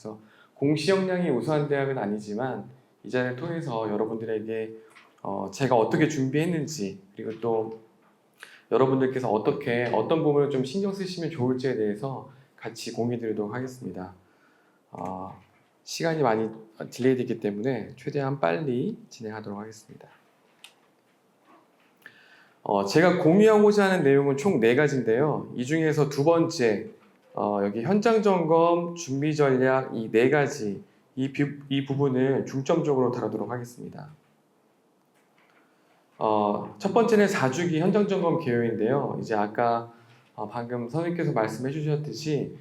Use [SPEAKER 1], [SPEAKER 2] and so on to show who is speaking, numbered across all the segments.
[SPEAKER 1] 그래서 공시 역량이 우수한 대학은 아니지만 이 자리를 통해서 여러분들에게 제가 어떻게 준비했는지, 그리고 또 여러분들께서 어떤 부분을 좀 신경 쓰시면 좋을지에 대해서 같이 공유 드리도록 하겠습니다. 시간이 많이 딜레이 되기 때문에 최대한 빨리 진행하도록 하겠습니다. 제가 공유하고자 하는 내용은 총 4가지인데요. 이 중에서 두 번째, 여기 현장 점검, 준비 전략 이 4가지, 이 부분을 중점적으로 다루도록 하겠습니다. 첫 번째는 4주기 현장 점검 개요인데요. 이제 아까 방금 선생님께서 말씀해 주셨듯이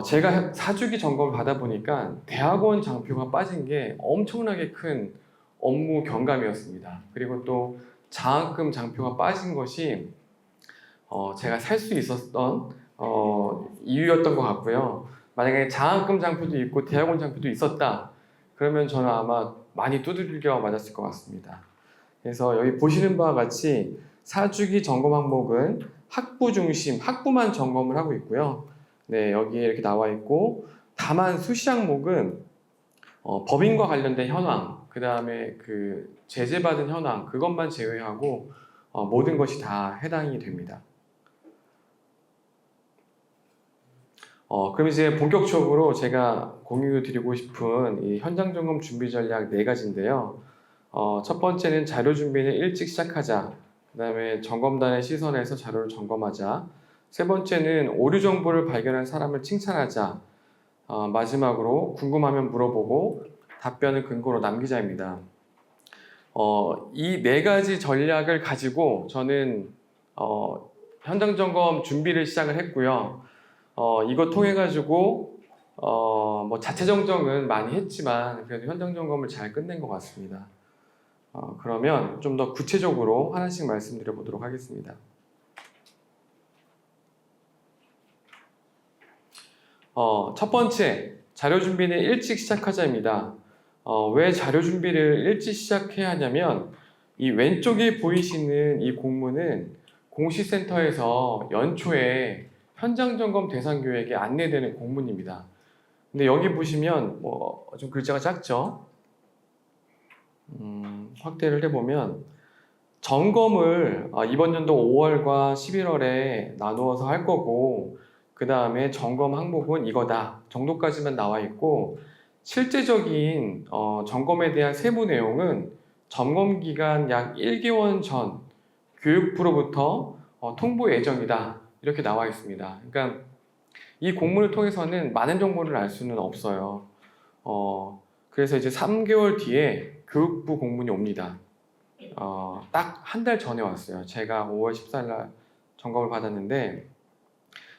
[SPEAKER 1] 제가 4주기 점검을 받아 보니까 대학원 장표가 빠진 게 엄청나게 큰 업무 경감이었습니다. 그리고 또 장학금 장표가 빠진 것이 제가 살 수 있었던 이유였던 것 같고요. 만약에 장학금 장표도 있고 대학원 장표도 있었다 그러면 저는 아마 많이 두들겨 맞았을 것 같습니다. 그래서 여기 보시는 바와 같이 4주기 점검 항목은 학부 중심, 학부만 점검을 하고 있고요. 네, 여기에 이렇게 나와 있고, 다만 수시 항목은 법인과 관련된 현황, 그 다음에 그 제재받은 현황, 그것만 제외하고 모든 것이 다 해당이 됩니다. 그럼 이제 본격적으로 제가 공유 드리고 싶은 이 현장 점검 준비 전략 4가지인데요. 첫 번째는 자료 준비는 일찍 시작하자. 그 다음에 점검단의 시선에서 자료를 점검하자. 세 번째는 오류 정보를 발견한 사람을 칭찬하자. 마지막으로 궁금하면 물어보고 답변을 근거로 남기자입니다. 이 4가지 전략을 가지고 저는 현장 점검 준비를 시작을 했고요. 이거 통해 가지고 뭐 자체 정정은 많이 했지만 그래도 현장 점검을 잘 끝낸 것 같습니다. 그러면 좀 더 구체적으로 하나씩 말씀드려 보도록 하겠습니다. 첫 번째, 자료 준비는 일찍 시작하자입니다. 왜 자료 준비를 일찍 시작해야 하냐면 이 왼쪽에 보이시는 이 공문은 공시센터에서 연초에 현장 점검 대상 교육에 안내되는 공문입니다. 근데 여기 보시면 좀 글자가 작죠? 확대를 해보면 점검을 이번 연도 5월과 11월에 나누어서 할 거고 그 다음에 점검 항목은 이거다 정도까지만 나와 있고 실제적인 점검에 대한 세부 내용은 점검 기간 약 1개월 전 교육부로부터 통보 예정이다 이렇게 나와 있습니다. 그러니까 이 공문을 통해서는 많은 정보를 알 수는 없어요. 그래서 이제 3개월 뒤에 교육부 공문이 옵니다. 딱 한 달 전에 왔어요. 제가 5월 14일 날 점검을 받았는데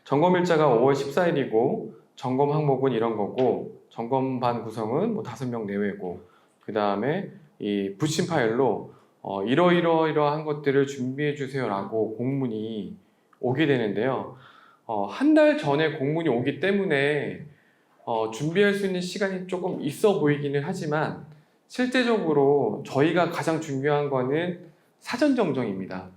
[SPEAKER 1] 점검 일자가 5월 14일이고 점검 항목은 이런 거고 점검반 구성은 뭐 5명 내외고 그 다음에 이 부심 파일로 이러이러한 것들을 준비해 주세요 라고 공문이 오게 되는데요. 한 달 전에 공문이 오기 때문에 준비할 수 있는 시간이 조금 있어 보이기는 하지만 실제적으로 저희가 가장 중요한 거는 사전 정정입니다.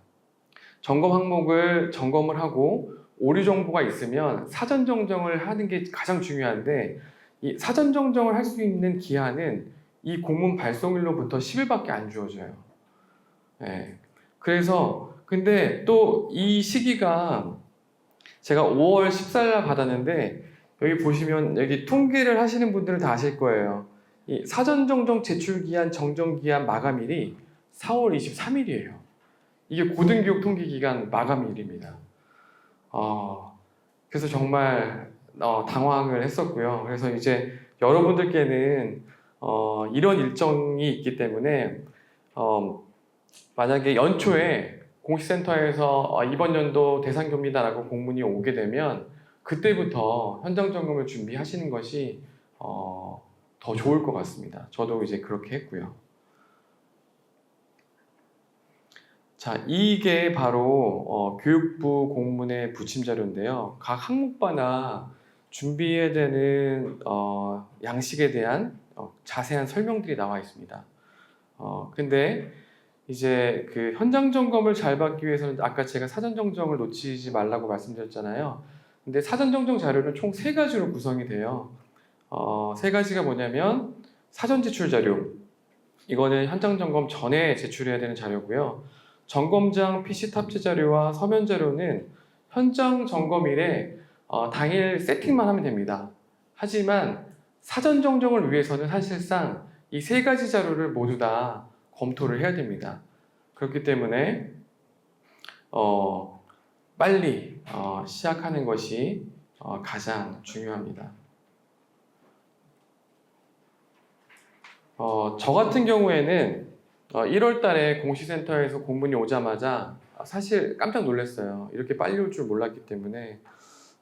[SPEAKER 1] 점검 항목을 점검을 하고 오류 정보가 있으면 사전 정정을 하는 게 가장 중요한데 이 사전 정정을 할 수 있는 기한은 이 공문 발송일로부터 10일밖에 안 주어져요. 네. 그래서 근데 또 이 시기가 제가 5월 14일 날 받았는데 여기 보시면 여기 통계를 하시는 분들은 다 아실 거예요. 이 사전 정정 제출 기한 정정 기한 마감일이 4월 23일이에요. 이게 고등교육 통계 기간 마감일입니다. 그래서 정말 당황을 했었고요. 그래서 이제 여러분들께는 이런 일정이 있기 때문에 만약에 연초에 공시센터에서 이번 연도 대상교입니다라고 공문이 오게 되면 그때부터 현장 점검을 준비하시는 것이 더 좋을 것 같습니다. 저도 이제 그렇게 했고요. 자, 이게 바로 교육부 공문의 부침 자료인데요. 각 항목마다 준비해야 되는 양식에 대한 자세한 설명들이 나와 있습니다. 근데 이제 그 현장 점검을 잘 받기 위해서는 아까 제가 사전 정정을 놓치지 말라고 말씀드렸잖아요. 근데 사전 정정 자료는 총 3가지로 구성이 돼요. 세 가지가 뭐냐면 사전 제출 자료. 이거는 현장 점검 전에 제출해야 되는 자료고요. 점검장 PC 탑재 자료와 서면 자료는 현장 점검일에 당일 세팅만 하면 됩니다. 하지만 사전 정정을 위해서는 사실상 이 세 가지 자료를 모두 다 검토를 해야 됩니다. 그렇기 때문에 빨리 시작하는 것이 가장 중요합니다. 저 같은 경우에는 1월 달에 공시센터에서 공문이 오자마자 사실 깜짝 놀랐어요. 이렇게 빨리 올 줄 몰랐기 때문에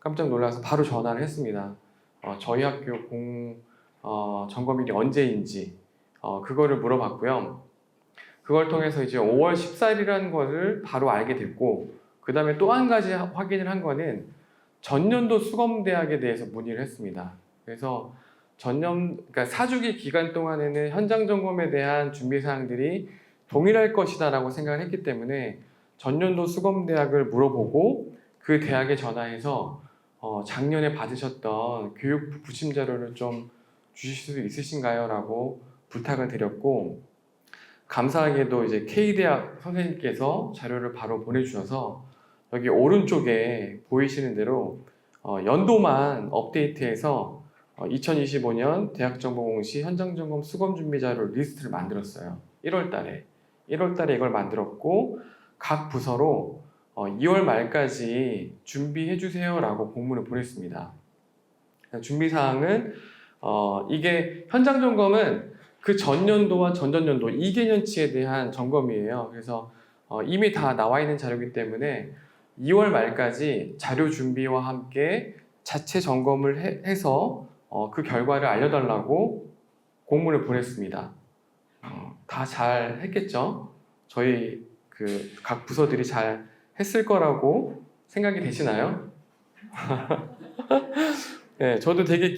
[SPEAKER 1] 깜짝 놀라서 바로 전화를 했습니다. 저희 학교 점검일이 언제인지 그거를 물어봤고요. 그걸 통해서 이제 5월 14일이라는 것을 바로 알게 됐고, 그 다음에 또 한 가지 확인을 한 거는 전년도 수검대학에 대해서 문의를 했습니다. 그래서 그러니까 4주기 기간 동안에는 현장 점검에 대한 준비 사항들이 동일할 것이다라고 생각을 했기 때문에 전년도 수검대학을 물어보고 그 대학에 전화해서 작년에 받으셨던 교육부 부심 자료를 좀 주실 수 있으신가요? 라고 부탁을 드렸고, 감사하게도 이제 K대학 선생님께서 자료를 바로 보내주셔서 여기 오른쪽에 보이시는 대로 연도만 업데이트해서 2025년 대학정보공시 현장점검 수검준비 자료 리스트를 만들었어요. 1월 달에 이걸 만들었고, 각 부서로 2월 말까지 준비해 주세요 라고 공문을 보냈습니다. 준비사항은 이게 현장점검은 그 전년도와 전전년도 2개년치에 대한 점검이에요. 그래서 이미 다 나와 있는 자료이기 때문에 2월 말까지 자료 준비와 함께 자체 점검을 해서 그 결과를 알려달라고 공문을 보냈습니다. 다 잘 했겠죠? 저희 각 부서들이 잘 했을 거라고 생각이 되시나요? 네, 저도 되게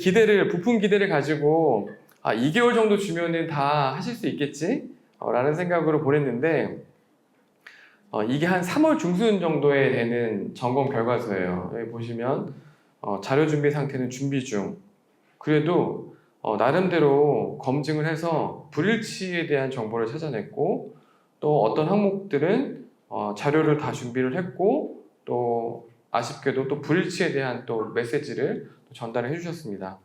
[SPEAKER 1] 부푼 기대를 가지고 2개월 정도 주면은 다 하실 수 있겠지? 라는 생각으로 보냈는데 이게 한 3월 중순 정도에 되는 점검 결과서예요. 여기 보시면 자료 준비 상태는 준비 중. 그래도 나름대로 검증을 해서 불일치에 대한 정보를 찾아냈고, 또 어떤 항목들은 자료를 다 준비를 했고, 또 아쉽게도 또 불일치에 대한 또 메시지를 전달을 해주셨습니다.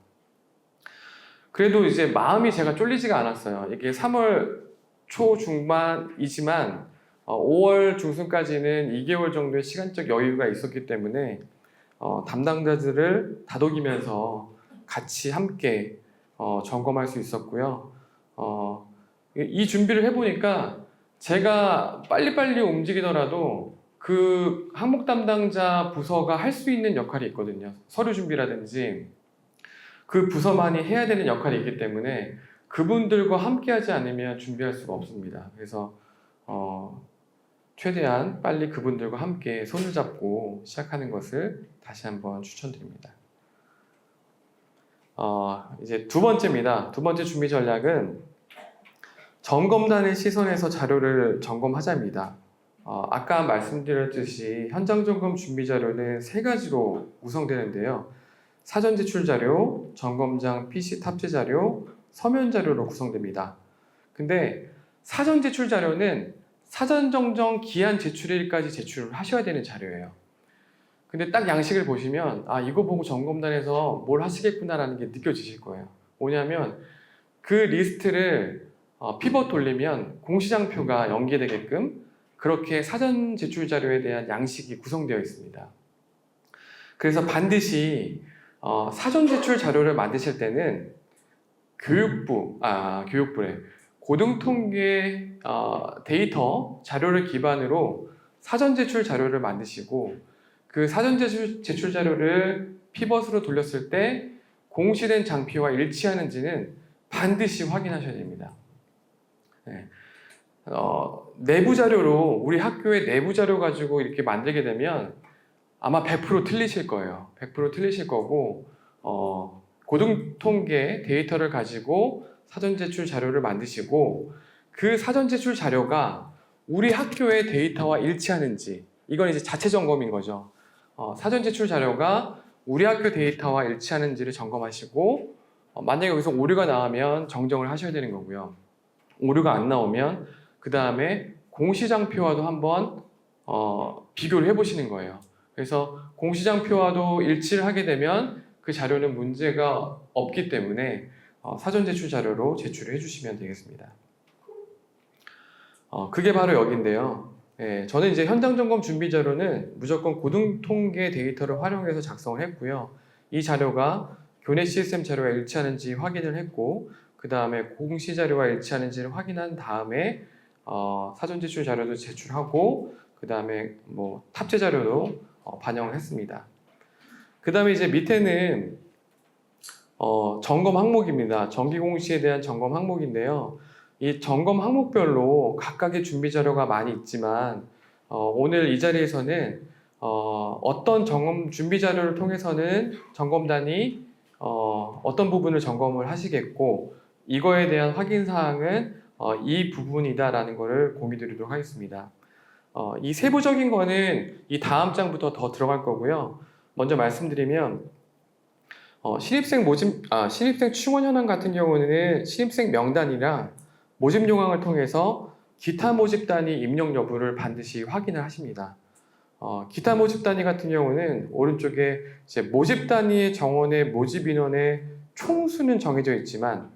[SPEAKER 1] 그래도 이제 마음이 제가 쫄리지가 않았어요. 이게 3월 초 중반이지만 5월 중순까지는 2개월 정도의 시간적 여유가 있었기 때문에 담당자들을 다독이면서 같이 함께 점검할 수 있었고요. 이 준비를 해보니까 제가 빨리빨리 움직이더라도 그 항목 담당자 부서가 할 수 있는 역할이 있거든요. 서류 준비라든지 그 부서만이 해야 되는 역할이 있기 때문에 그분들과 함께 하지 않으면 준비할 수가 없습니다. 그래서 최대한 빨리 그분들과 함께 손을 잡고 시작하는 것을 다시 한번 추천드립니다. 이제 두 번째입니다. 두 번째 준비 전략은 점검단의 시선에서 자료를 점검하자입니다. 아까 말씀드렸듯이 현장 점검 준비 자료는 세 가지로 구성되는데요. 사전 제출 자료, 점검장 PC 탑재 자료, 서면 자료로 구성됩니다. 근데 사전 제출 자료는 사전 정정 기한 제출일까지 제출을 하셔야 되는 자료예요. 근데 딱 양식을 보시면 이거 보고 점검단에서 뭘 하시겠구나라는 게 느껴지실 거예요. 뭐냐면 그 리스트를 피벗 돌리면 공시장표가 연계되게끔 그렇게 사전 제출 자료에 대한 양식이 구성되어 있습니다. 그래서 반드시 사전 제출 자료를 만드실 때는 교육부래 고등통계 데이터 자료를 기반으로 사전 제출 자료를 만드시고, 그 사전 제출 자료를 피벗으로 돌렸을 때 공시된 장표와 일치하는지는 반드시 확인하셔야 됩니다. 네. 내부 자료로 우리 학교의 내부 자료 가지고 이렇게 만들게 되면 아마 100% 틀리실 거예요. 100% 틀리실 거고, 고등통계 데이터를 가지고 사전 제출 자료를 만드시고, 그 사전 제출 자료가 우리 학교의 데이터와 일치하는지, 이건 이제 자체 점검인 거죠. 사전 제출 자료가 우리 학교 데이터와 일치하는지를 점검하시고, 만약에 여기서 오류가 나오면 정정을 하셔야 되는 거고요. 오류가 안 나오면 그 다음에 공시장표와도 한번 비교를 해보시는 거예요. 그래서 공시장표와도 일치를 하게 되면 그 자료는 문제가 없기 때문에 사전 제출 자료로 제출을 해주시면 되겠습니다. 그게 바로 여기인데요. 예, 저는 이제 현장 점검 준비 자료는 무조건 고등통계 데이터를 활용해서 작성을 했고요. 이 자료가 교내 시스템 자료와 일치하는지 확인을 했고, 그 다음에 공시 자료와 일치하는지를 확인한 다음에 사전 제출 자료도 제출하고, 그 다음에 뭐 탑재 자료도 반영을 했습니다. 그 다음에 이제 밑에는 점검 항목입니다. 정기 공시에 대한 점검 항목인데요. 이 점검 항목별로 각각의 준비 자료가 많이 있지만 오늘 이 자리에서는 어떤 점검 준비 자료를 통해서는 점검단이 어떤 부분을 점검을 하시겠고 이거에 대한 확인 사항은 이 부분이다라는 것을 공유 드리도록 하겠습니다. 이 세부적인 거는 이 다음 장부터 더 들어갈 거고요. 먼저 말씀드리면 신입생 충원 현황 같은 경우는 신입생 명단이랑 모집 요강을 통해서 기타 모집 단위 입력 여부를 반드시 확인을 하십니다. 기타 모집 단위 같은 경우는 오른쪽에 이제 모집 단위의 정원의 모집 인원의 총수는 정해져 있지만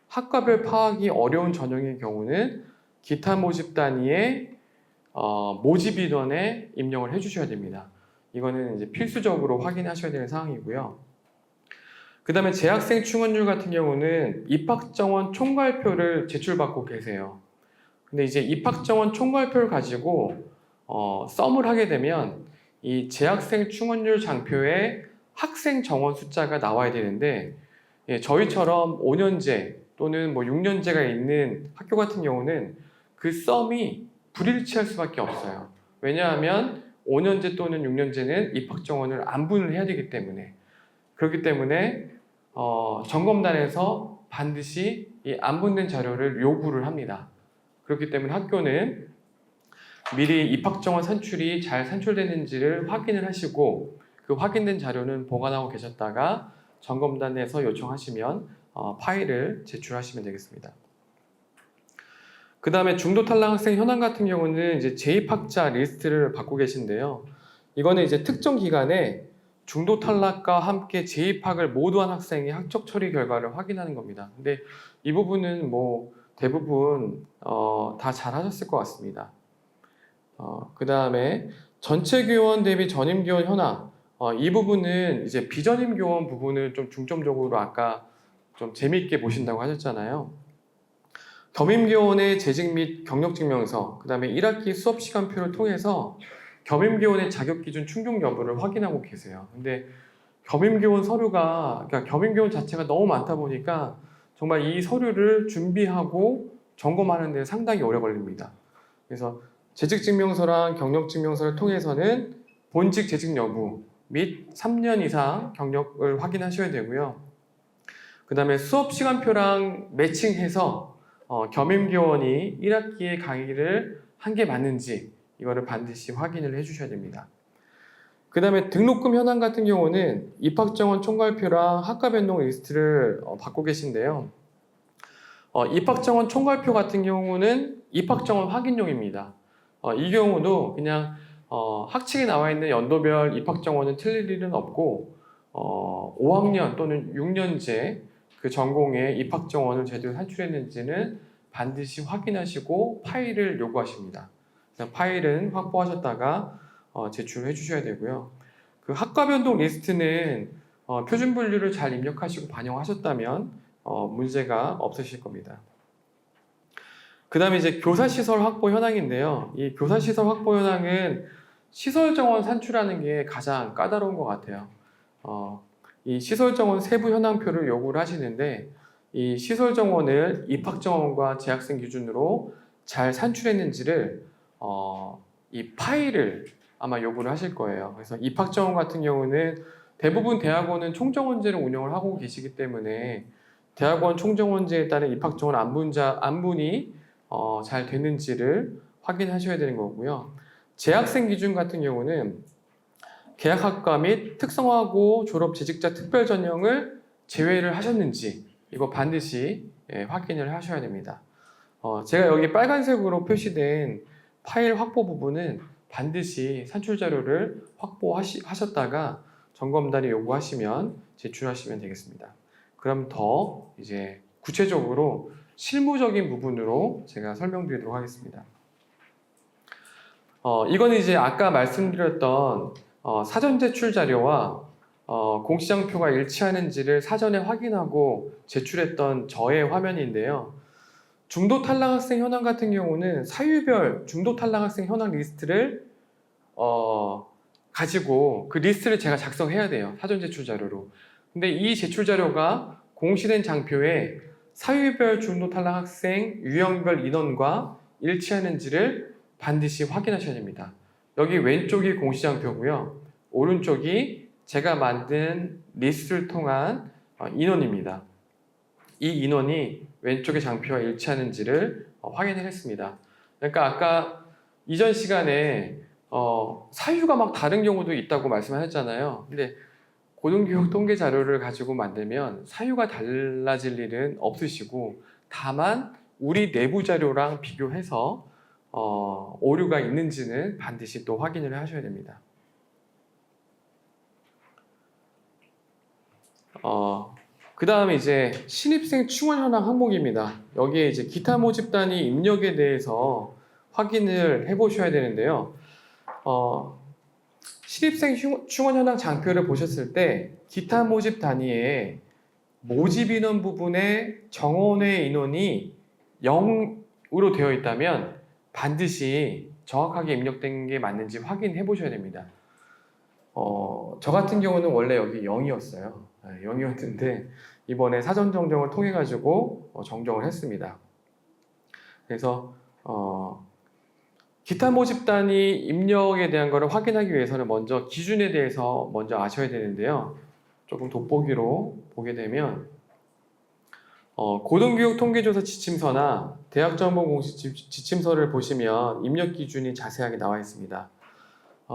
[SPEAKER 1] 학과별 파악이 어려운 전형의 경우는 기타 모집 단위의 모집 인원에 입력을 해주셔야 됩니다. 이거는 이제 필수적으로 확인하셔야 되는 사항이고요. 그 다음에 재학생 충원률 같은 경우는 입학정원 총괄표를 제출받고 계세요. 근데 이제 입학정원 총괄표를 가지고 썸을 하게 되면 이 재학생 충원률 장표에 학생 정원 숫자가 나와야 되는데 저희처럼 5년제 또는 뭐 6년제가 있는 학교 같은 경우는 그 썸이 불일치할 수밖에 없어요. 왜냐하면 5년제 또는 6년제는 입학정원을 안분을 해야 되기 때문에 그렇기 때문에 점검단에서 반드시 이 안분된 자료를 요구를 합니다. 그렇기 때문에 학교는 미리 입학정원 산출이 잘 산출되는지를 확인을 하시고 그 확인된 자료는 보관하고 계셨다가 점검단에서 요청하시면 파일을 제출하시면 되겠습니다. 그 다음에 중도 탈락 학생 현황 같은 경우는 이제 재입학자 리스트를 받고 계신데요. 이거는 이제 특정 기간에 중도 탈락과 함께 재입학을 모두 한 학생의 학적 처리 결과를 확인하는 겁니다. 근데 이 부분은 뭐 대부분 다 잘 하셨을 것 같습니다. 그 다음에 전체 교원 대비 전임 교원 현황 이 부분은 이제 비전임 교원 부분을 좀 중점적으로 아까 좀 재미있게 보신다고 하셨잖아요. 겸임 교원의 재직 및 경력 증명서, 그 다음에 1학기 수업 시간표를 통해서 겸임 교원의 자격 기준 충족 여부를 확인하고 계세요. 근데 겸임 교원 서류가, 그러니까 겸임 교원 자체가 너무 많다 보니까 정말 이 서류를 준비하고 점검하는 데 상당히 오래 걸립니다. 그래서 재직 증명서랑 경력 증명서를 통해서는 본직 재직 여부 및 3년 이상 경력을 확인하셔야 되고요. 그 다음에 수업 시간표랑 매칭해서 겸임교원이 1학기에 강의를 한 게 맞는지 이거를 반드시 확인을 해주셔야 됩니다. 그 다음에 등록금 현황 같은 경우는 입학정원 총괄표랑 학과 변동 리스트를 받고 계신데요. 입학정원 총괄표 같은 경우는 입학정원 확인용입니다. 이 경우도 그냥 학칙에 나와 있는 연도별 입학정원은 틀릴 일은 없고 5학년 또는 6년제 그 전공의 입학정원을 제대로 산출했는지는 반드시 확인하시고 파일을 요구하십니다. 파일은 확보하셨다가 제출해 주셔야 되고요. 그 학과 변동 리스트는 표준 분류를 잘 입력하시고 반영하셨다면 문제가 없으실 겁니다. 그 다음에 이제 교사시설 확보 현황인데요. 이 교사시설 확보 현황은 시설 정원 산출하는 게 가장 까다로운 것 같아요. 이 시설 정원 세부 현황표를 요구를 하시는데 이 시설 정원을 입학 정원과 재학생 기준으로 잘 산출했는지를 이 파일을 아마 요구를 하실 거예요. 그래서 입학 정원 같은 경우는 대부분 대학원은 총정원제를 운영을 하고 계시기 때문에 대학원 총정원제에 따른 입학 정원 안분이 잘 됐는지를 확인하셔야 되는 거고요. 재학생 기준 같은 경우는 계약학과 및 특성화고 졸업 재직자 특별 전형을 제외를 하셨는지 이거 반드시 확인을 하셔야 됩니다. 제가 여기 빨간색으로 표시된 파일 확보 부분은 반드시 산출 자료를 확보하셨다가 점검단이 요구하시면 제출하시면 되겠습니다. 그럼 더 이제 구체적으로 실무적인 부분으로 제가 설명드리도록 하겠습니다. 이거는 이제 아까 말씀드렸던 사전 제출 자료와 공시장표가 일치하는지를 사전에 확인하고 제출했던 저의 화면인데요. 중도 탈락 학생 현황 같은 경우는 사유별 중도 탈락 학생 현황 리스트를 가지고 그 리스트를 제가 작성해야 돼요. 사전 제출 자료로. 근데 이 제출 자료가 공시된 장표에 사유별 중도 탈락 학생 유형별 인원과 일치하는지를 반드시 확인하셔야 됩니다. 여기 왼쪽이 공시장표고요. 오른쪽이 제가 만든 리스트를 통한 인원입니다. 이 인원이 왼쪽의 장표와 일치하는지를 확인을 했습니다. 그러니까 아까 이전 시간에 사유가 막 다른 경우도 있다고 말씀하셨잖아요. 근데 고등교육 통계 자료를 가지고 만들면 사유가 달라질 일은 없으시고 다만 우리 내부 자료랑 비교해서 오류가 있는지는 반드시 또 확인을 하셔야 됩니다. 그 다음에 이제 신입생 충원 현황 항목입니다. 여기에 이제 기타 모집 단위 입력에 대해서 확인을 해보셔야 되는데요. 신입생 충원 현황 장표를 보셨을 때 기타 모집 단위에 모집 인원 부분에 정원의 인원이 0으로 되어 있다면 반드시 정확하게 입력된 게 맞는지 확인해 보셔야 됩니다. 저 같은 경우는 원래 여기 0이었어요. 0이었는데 이번에 사전 정정을 통해 가지고 정정을 했습니다. 그래서 기타 모집 단위 입력에 대한 것을 확인하기 위해서는 먼저 기준에 대해서 먼저 아셔야 되는데요. 조금 돋보기로 보게 되면 고등교육 통계조사 지침서나 대학정보공시 지침서를 보시면 입력 기준이 자세하게 나와 있습니다.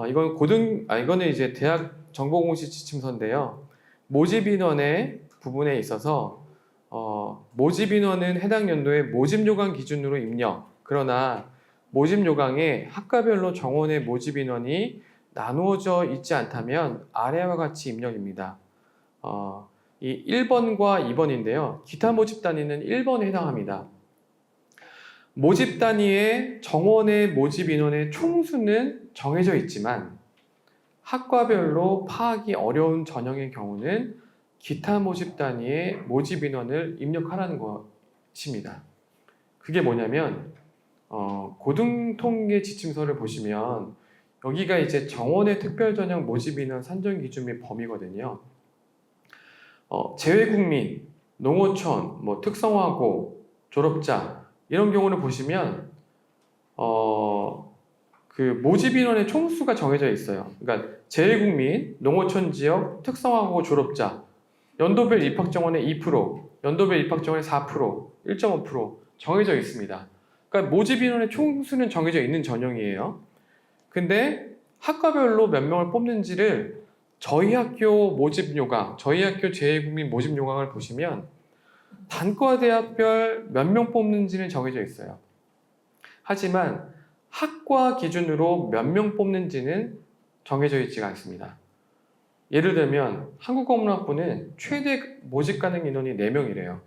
[SPEAKER 1] 이거는 이제 대학정보공시 지침서인데요. 모집 인원의 부분에 있어서 모집 인원은 해당 연도의 모집 요강 기준으로 입력. 그러나 모집 요강에 학과별로 정원의 모집 인원이 나누어져 있지 않다면 아래와 같이 입력입니다. 이 1번과 2번인데요. 기타 모집 단위는 1번에 해당합니다. 모집 단위의 정원의 모집 인원의 총수는 정해져 있지만 학과별로 파악이 어려운 전형의 경우는 기타 모집 단위의 모집 인원을 입력하라는 것입니다. 그게 뭐냐면 고등통계 지침서를 보시면 여기가 이제 정원의 특별 전형 모집 인원 산정 기준 및 범위거든요. 재외국민, 농어촌, 특성화고, 졸업자 이런 경우를 보시면 그 모집 인원의 총수가 정해져 있어요. 그러니까 재외국민, 농어촌 지역, 특성화고, 졸업자 연도별 입학 정원의 2%, 연도별 입학 정원의 4%, 1.5% 정해져 있습니다. 그러니까 모집 인원의 총수는 정해져 있는 전형이에요. 근데 학과별로 몇 명을 뽑는지를 저희 학교 모집 요강, 저희 학교 재외국민 모집 요강을 보시면 단과 대학별 몇 명 뽑는지는 정해져 있어요. 하지만 학과 기준으로 몇 명 뽑는지는 정해져 있지가 않습니다. 예를 들면 한국어문학부는 최대 모집 가능 인원이 4명이래요.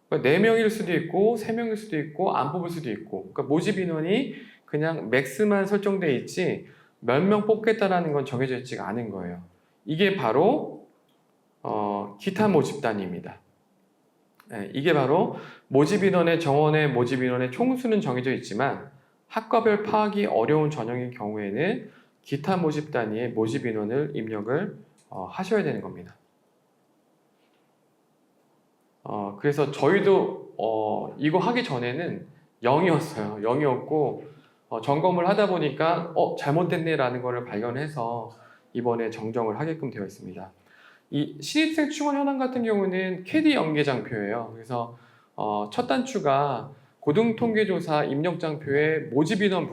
[SPEAKER 1] 그러니까 4명일 수도 있고 3명일 수도 있고 안 뽑을 수도 있고, 그러니까 모집 인원이 그냥 맥스만 설정되어 있지 몇 명 뽑겠다라는 건 정해져 있지가 않은 거예요. 이게 바로 기타 모집 단위입니다. 이게 바로 모집 인원의 정원의 모집 인원의 총수는 정해져 있지만 학과별 파악이 어려운 전형의 경우에는 기타 모집 단위의 모집 인원을 입력을 하셔야 되는 겁니다. 그래서 저희도 이거 하기 전에는 0이었어요. 0이었고 점검을 하다 보니까 잘못됐네 라는 것을 발견해서 이번에 정정을 하게끔 되어 있습니다. 이 신입생 충원 현황 같은 경우는 캐디 연계장표예요. 그래서 첫 단추가 고등통계조사 입력장표의 모집인원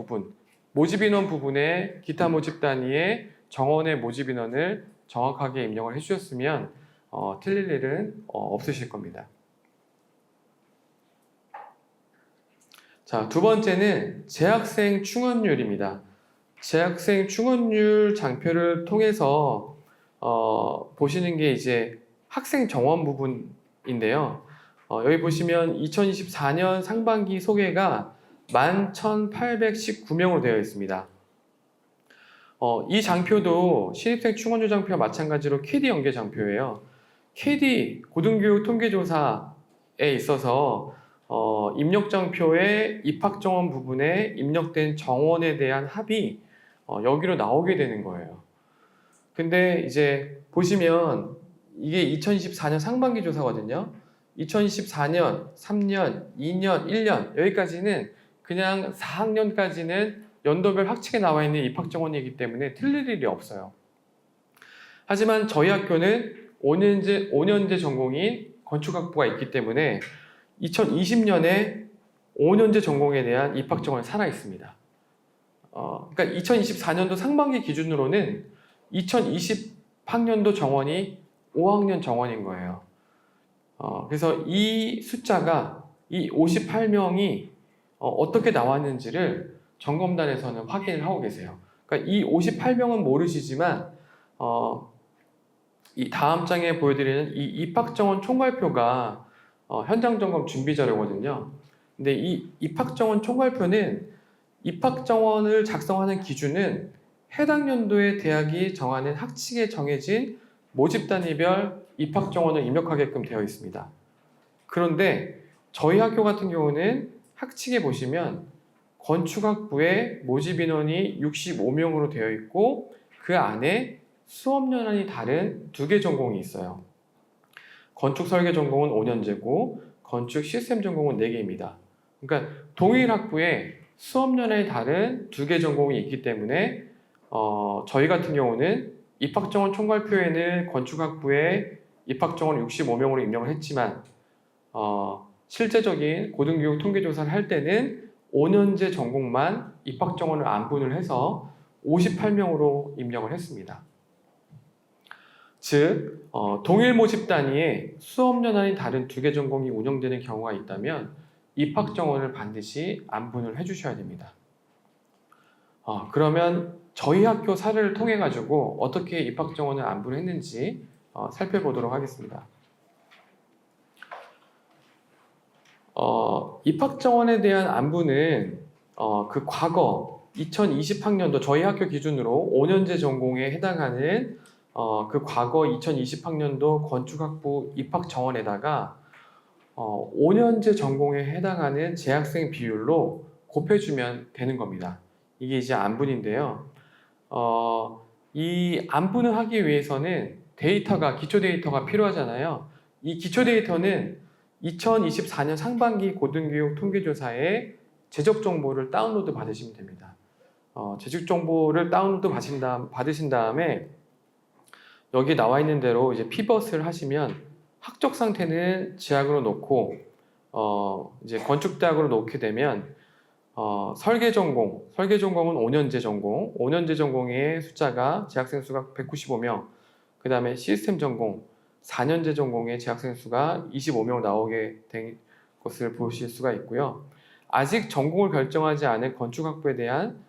[SPEAKER 1] 부분에 기타 모집 단위의 정원의 모집 인원을 정확하게 입력을 해주셨으면 틀릴 일은 없으실 겁니다. 자, 두 번째는 재학생 충원율입니다. 재학생 충원율 장표를 통해서 보시는 게 이제 학생 정원 부분인데요. 여기 보시면 2024년 상반기 소개가 11,819명으로 되어 있습니다. 이 장표도 신입생 충원율 장표와 마찬가지로 KD 연계 장표예요. KD 고등교육 통계조사에 있어서 입력 장표의 입학 정원 부분에 입력된 정원에 대한 합이 여기로 나오게 되는 거예요. 근데 이제 보시면 이게 2024년 상반기 조사거든요. 2024년, 3년, 2년, 1년 여기까지는 그냥 4학년까지는 연도별 확칙에 나와 있는 입학 정원이기 때문에 틀릴 일이 없어요. 하지만 저희 학교는 5년제 전공인 건축학부가 있기 때문에 2020년에 5년제 전공에 대한 입학 정원이 살아 있습니다. 그러니까 2024년도 상반기 기준으로는 2020학년도 정원이 5학년 정원인 거예요. 그래서 이 숫자가 이 58명이 어떻게 나왔는지를 점검단에서는 확인을 하고 계세요. 그러니까 이 58명은 모르시지만 이 다음 장에 보여드리는 이 입학 정원 총괄표가 현장 점검 준비 자료거든요. 근데 이 입학 정원 총괄표는 입학 정원을 작성하는 기준은 해당 연도의 대학이 정하는 학칙에 정해진 모집 단위별 입학 정원을 입력하게끔 되어 있습니다. 그런데 저희 학교 같은 경우는 학칙에 보시면 건축학부의 모집 인원이 65명으로 되어 있고 그 안에 수업 연한이 다른 두 개 전공이 있어요. 건축 설계 전공은 5년제고 건축 시스템 전공은 4개입니다. 그러니까 동일 학부에 수업 연한이 다른 두 개 전공이 있기 때문에 저희 같은 경우는 입학 정원 총괄표에는 건축학부에 입학 정원 65명으로 입력을 했지만 실제적인 고등교육 통계조사를 할 때는 5년제 전공만 입학 정원을 안분을 해서 58명으로 입력을 했습니다. 즉 동일 모집 단위에 수업 연한이 다른 두 개 전공이 운영되는 경우가 있다면 입학 정원을 반드시 안분을 해주셔야 됩니다. 그러면 저희 학교 사례를 통해 가지고 어떻게 입학 정원을 안분을 했는지 살펴보도록 하겠습니다. 입학 정원에 대한 안분은 그 과거 2020학년도 저희 학교 기준으로 5년제 전공에 해당하는 그 과거 2020학년도 건축학부 입학 정원에다가 5년제 전공에 해당하는 재학생 비율로 곱해주면 되는 겁니다. 이게 이제 안분인데요. 이 안분을 하기 위해서는 기초 데이터가 필요하잖아요. 이 기초 데이터는 2024년 상반기 고등교육 통계조사에 제적 정보를 다운로드 받으시면 됩니다. 제적 정보를 다운로드 받으신 다음에 여기 나와 있는 대로 이제 피벗을 하시면 학적 상태는 지학으로 놓고 이제 건축대학으로 놓게 되면 설계 전공은 5년제 전공, 5년제 전공의 숫자가 재학생 수가 195명, 그 다음에 시스템 전공 4년제 전공의 재학생 수가 25명 나오게 된 것을 보실 수가 있고요. 아직 전공을 결정하지 않은 건축학부에 대한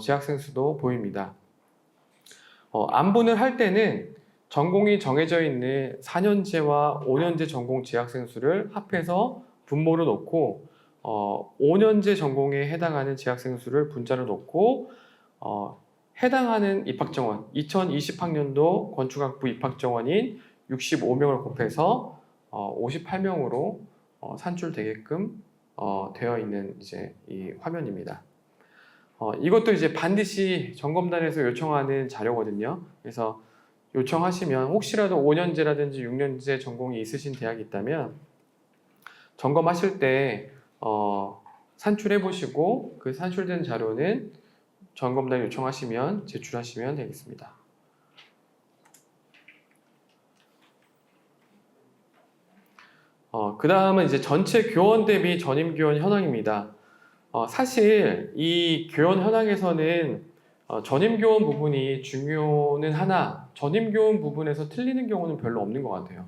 [SPEAKER 1] 재학생 수도 보입니다. 안분을 할 때는 전공이 정해져 있는 4년제와 5년제 전공 재학생 수를 합해서 분모로 놓고 5년제 전공에 해당하는 재학생 수를 분자로 놓고 해당하는 입학정원 2020학년도 건축학부 입학정원인 65명을 곱해서 58명으로 산출되게끔 되어 있는 이제 이 화면입니다. 이것도 이제 반드시 점검단에서 요청하는 자료거든요. 그래서 요청하시면 혹시라도 5년제라든지 6년제 전공이 있으신 대학이 있다면 점검하실 때 산출해 보시고 그 산출된 자료는 점검단 요청하시면 제출하시면 되겠습니다. 그 다음은 이제 전체 교원 대비 전임 교원 현황입니다. 사실 이 교원 현황에서는 전임교원 부분이 중요는 하나 전임교원 부분에서 틀리는 경우는 별로 없는 것 같아요.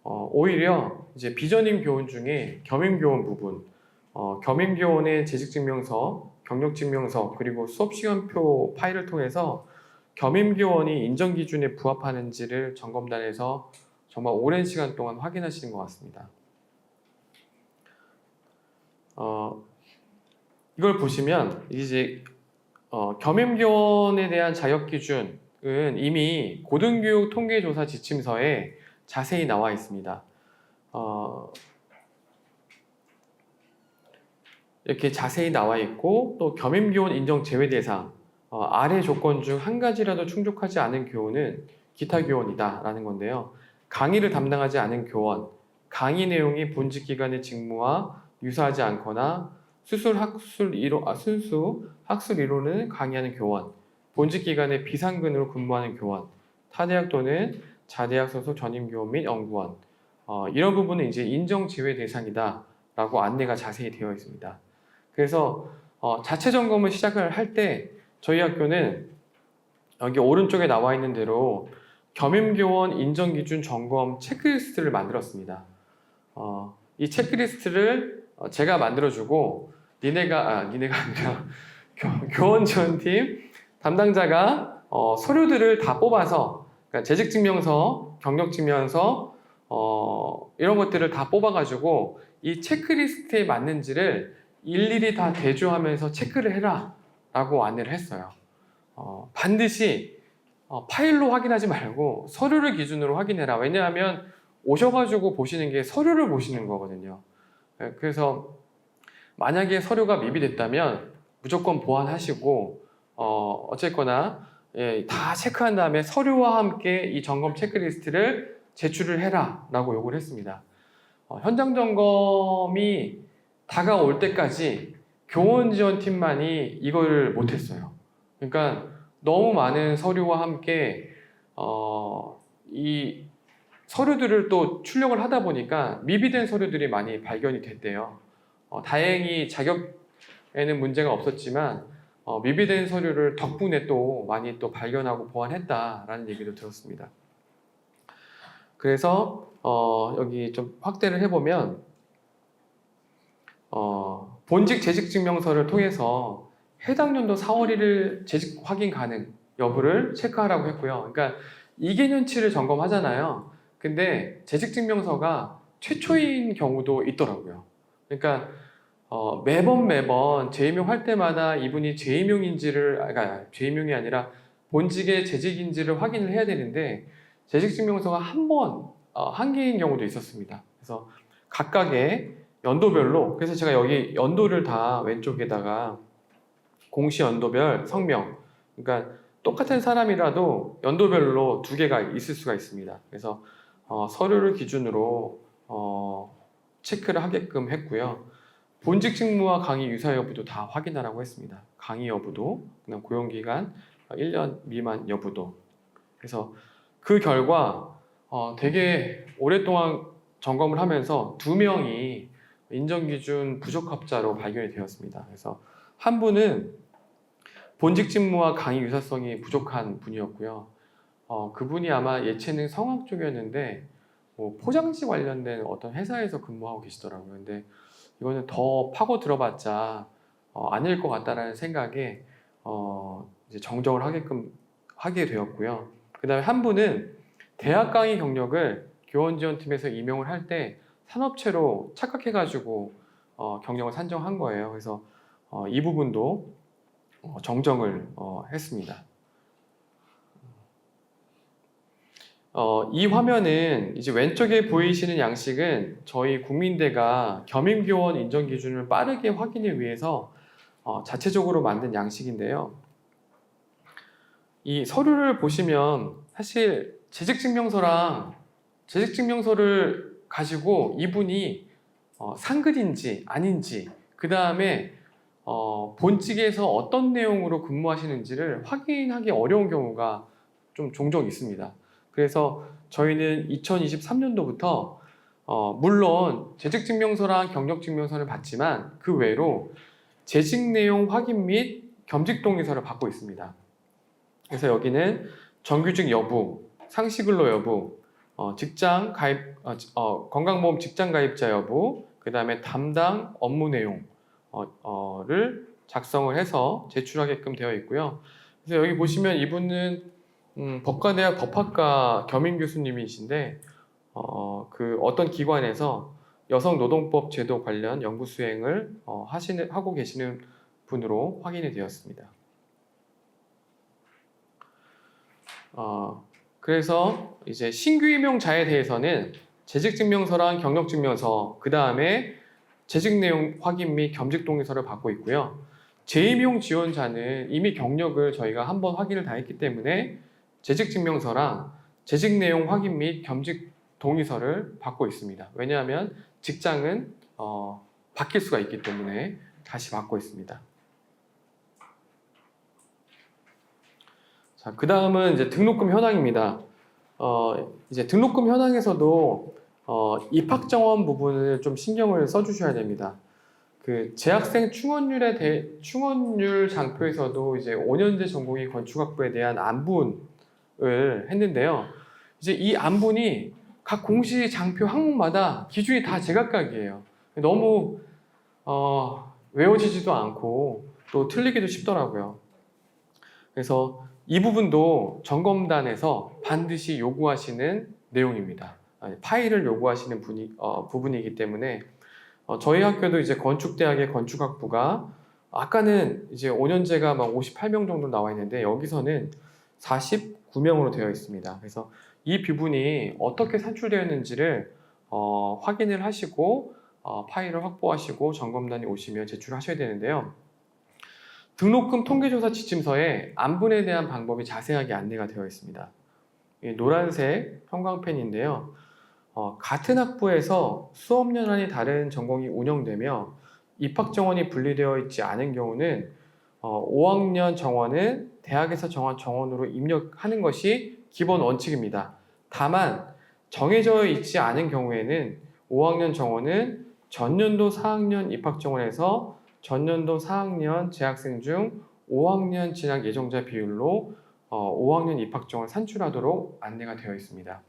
[SPEAKER 1] 오히려 이제 비전임 교원 중에 겸임교원 부분, 겸임교원의 재직증명서, 경력증명서 그리고 수업시간표 파일을 통해서 겸임교원이 인정기준에 부합하는지를 점검단에서 정말 오랜 시간 동안 확인하시는 것 같습니다. 이걸 보시면 이제 겸임교원에 대한 자격기준은 이미 고등교육 통계조사 지침서에 자세히 나와 있습니다. 이렇게 자세히 나와 있고 또 겸임교원 인정 제외 대상 아래 조건 중 한 가지라도 충족하지 않은 교원은 기타 교원이다 라는 건데요. 강의를 담당하지 않은 교원, 강의 내용이 본직 기관의 직무와 유사하지 않거나 순수 학술 이론을 강의하는 교원, 본직 기관의 비상근으로 근무하는 교원, 타대학 또는 자대학 소속 전임교원 및 연구원, 이런 부분은 이제 인정 제외 대상이다 라고 안내가 자세히 되어 있습니다. 그래서 자체 점검을 시작을 할 때 저희 학교는 여기 오른쪽에 나와 있는 대로 겸임교원 인정기준 점검 체크리스트를 만들었습니다. 이 체크리스트를 제가 만들어주고 니네가 아니라 교원 지원팀 담당자가 서류들을 다 뽑아서 그러니까 재직증명서, 경력증명서 이런 것들을 다 뽑아가지고 이 체크리스트에 맞는지를 일일이 다 대조하면서 체크를 해라 라고 안내를 했어요. 반드시 파일로 확인하지 말고 서류를 기준으로 확인해라. 왜냐하면 오셔가지고 보시는 게 서류를 보시는 거거든요. 그래서 만약에 서류가 미비됐다면 무조건 보완하시고 어쨌거나 다 체크한 다음에 서류와 함께 이 점검 체크리스트를 제출을 해라 라고 요구를 했습니다. 현장 점검이 다가올 때까지 교원 지원팀만이 이걸 못했어요. 그러니까 너무 많은 서류와 함께 이 서류들을 또 출력을 하다 보니까 미비된 서류들이 많이 발견이 됐대요. 다행히 자격에는 문제가 없었지만 미비된 서류를 덕분에 또 많이 또 발견하고 보완했다라는 얘기도 들었습니다. 그래서 여기 좀 확대를 해보면 본직 재직증명서를 통해서 해당 연도 4월 1일 재직 확인 가능 여부를 체크하라고 했고요. 그러니까 이개년치를 점검하잖아요. 근데 재직증명서가 최초인 경우도 있더라고요. 그러니까 매번 재임용할 때마다 이분이 그러니까 재임용이 아니라 본직의 재직인지를 확인을 해야 되는데 재직증명서가 한 개인 경우도 있었습니다. 그래서 각각의 연도별로 그래서 제가 여기 연도를 다 왼쪽에다가 공시 연도별 성명 그러니까 똑같은 사람이라도 연도별로 2개가 있을 수가 있습니다. 그래서 서류를 기준으로 체크를 하게끔 했고요. 본직 직무와 강의 유사 여부도 다 확인하라고 했습니다. 강의 여부도 그다음 고용기간 1년 미만 여부도. 그래서 그 결과 되게 오랫동안 점검을 하면서 2명이 인정기준 부적합자로 발견이 되었습니다. 그래서 한 분은 본직 직무와 강의 유사성이 부족한 분이었고요. 그분이 아마 예체능 성악 쪽이었는데 뭐 포장지 관련된 어떤 회사에서 근무하고 계시더라고요. 근데 이거는 더 파고 들어봤자 아닐 것 같다라는 생각에 이제 정정을 하게 되었고요. 그 다음에 한 분은 대학 강의 경력을 교원지원팀에서 임용을 할 때 산업체로 착각해가지고 경력을 산정한 거예요. 그래서 이 부분도 정정을 했습니다. 이 화면은 이제 왼쪽에 보이시는 양식은 저희 국민대가 겸임교원 인정 기준을 빠르게 확인을 위해서 자체적으로 만든 양식인데요. 이 서류를 보시면 사실 재직증명서를 가지고 이분이 상급인지 아닌지 그 다음에 본직에서 어떤 내용으로 근무하시는지를 확인하기 어려운 경우가 좀 종종 있습니다. 그래서 저희는 2023년도부터 물론 재직증명서랑 경력증명서를 받지만 그 외로 재직 내용 확인 및 겸직 동의서를 받고 있습니다. 그래서 여기는 정규직 여부, 상시근로 여부, 직장 가입, 건강보험 직장 가입자 여부, 그 다음에 담당 업무 내용을 작성을 해서 제출하게끔 되어 있고요. 그래서 여기 보시면 이분은 법과대학 법학과 겸임 교수님이신데 그 어떤 기관에서 여성노동법 제도 관련 연구 수행을 하고 계시는 분으로 확인이 되었습니다. 그래서 이제 신규 임용자에 대해서는 재직증명서랑 경력증명서, 그 다음에 재직 내용 확인 및 겸직 동의서를 받고 있고요. 재임용 지원자는 이미 경력을 저희가 한번 확인을 다 했기 때문에 재직증명서랑 재직 내용 확인 및 겸직 동의서를 받고 있습니다. 왜냐하면 직장은 바뀔 수가 있기 때문에 다시 받고 있습니다. 자, 그 다음은 이제 등록금 현황입니다. 이제 등록금 현황에서도 입학 정원 부분을 좀 신경을 써주셔야 됩니다. 그 재학생 충원율 장표에서도 이제 5년제 전공의 건축학부에 대한 안분을 했는데요. 이제 이 안분이 각 공시 장표 항목마다 기준이 다 제각각이에요. 너무 외워지지도 않고 또 틀리기도 쉽더라고요. 그래서 이 부분도 점검단에서 반드시 요구하시는 내용입니다. 파일을 요구하시는 부분이기 때문에 저희 학교도 이제 건축대학의 건축학부가 아까는 이제 5년제가 막 58명 정도 나와 있는데 여기서는 49명으로 되어 있습니다. 그래서 이 부분이 어떻게 산출되었는지를 확인을 하시고 파일을 확보하시고 점검단이 오시면 제출하셔야 되는데요. 등록금 통계조사 지침서에 안분에 대한 방법이 자세하게 안내가 되어 있습니다. 이 노란색 형광펜인데요. 같은 학부에서 수업 연한이 다른 전공이 운영되며 입학 정원이 분리되어 있지 않은 경우는 5학년 정원은 대학에서 정한 정원으로 입력하는 것이 기본 원칙입니다. 다만 정해져 있지 않은 경우에는 5학년 정원은 전년도 4학년 입학 정원에서 전년도 4학년 재학생 중 5학년 진학 예정자 비율로 5학년 입학 정원 산출하도록 안내가 되어 있습니다.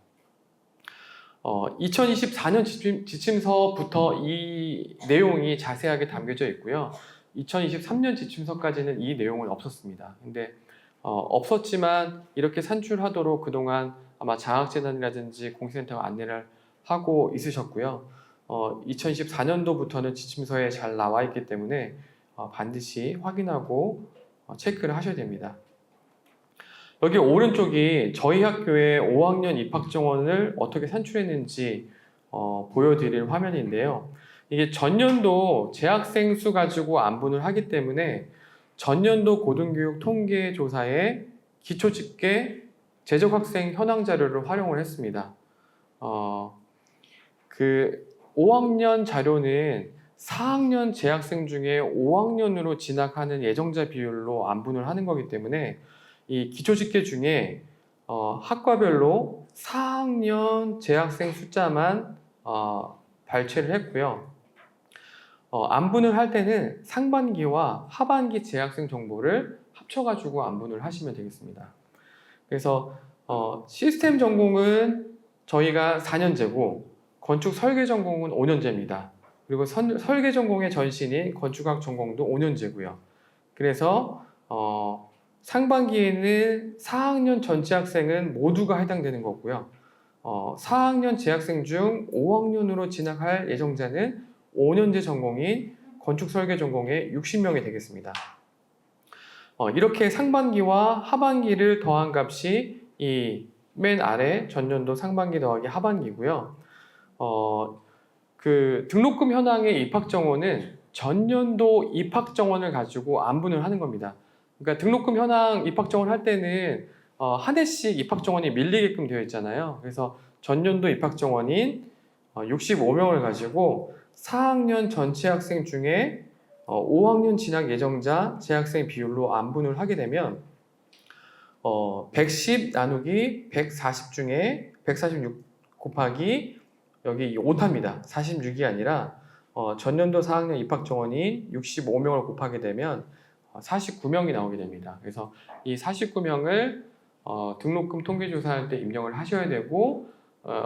[SPEAKER 1] 2024년 지침서부터 이 내용이 자세하게 담겨져 있고요. 2023년 지침서까지는 이 내용은 없었습니다. 근데 없었지만 이렇게 산출하도록 그동안 아마 장학재단이라든지 공시센터가 안내를 하고 있으셨고요. 2024년도부터는 지침서에 잘 나와 있기 때문에 반드시 확인하고 체크를 하셔야 됩니다. 여기 오른쪽이 저희 학교의 5학년 입학 정원을 어떻게 산출했는지 보여드릴 화면인데요. 이게 전년도 재학생 수 가지고 안분을 하기 때문에 전년도 고등교육 통계 조사에 기초 집계 재적 학생 현황 자료를 활용을 했습니다. 그 5학년 자료는 4학년 재학생 중에 5학년으로 진학하는 예정자 비율로 안분을 하는 거기 때문에 이 기초 집계 중에 학과별로 4학년 재학생 숫자만 발췌를 했고요. 안분을 할 때는 상반기와 하반기 재학생 정보를 합쳐가지고 안분을 하시면 되겠습니다. 그래서 시스템 전공은 저희가 4년제고 건축 설계 전공은 5년제입니다. 그리고 설계 전공의 전신인 건축학 전공도 5년제고요. 그래서 상반기에는 4학년 전체 학생은 모두가 해당되는 거고요. 4학년 재학생 중 5학년으로 진학할 예정자는 5년제 전공인 건축 설계 전공의 60명이 되겠습니다. 이렇게 상반기와 하반기를 더한 값이 이 맨 아래 전년도 상반기 더하기 하반기고요. 그 등록금 현황의 입학 정원은 전년도 입학 정원을 가지고 안분을 하는 겁니다. 그러니까 등록금 현황 입학 정원 할 때는 한 해씩 입학 정원이 밀리게끔 되어 있잖아요. 그래서 전년도 입학 정원인 65명을 가지고 4학년 전체 학생 중에 5학년 진학 예정자 재학생 비율로 안분을 하게 되면 110 나누기 140 중에 146 곱하기 여기 오타입니다. 46이 아니라 전년도 4학년 입학 정원인 65명을 곱하게 되면 49명이 나오게 됩니다. 그래서 이 49명을 등록금 통계조사할 때 입력을 하셔야 되고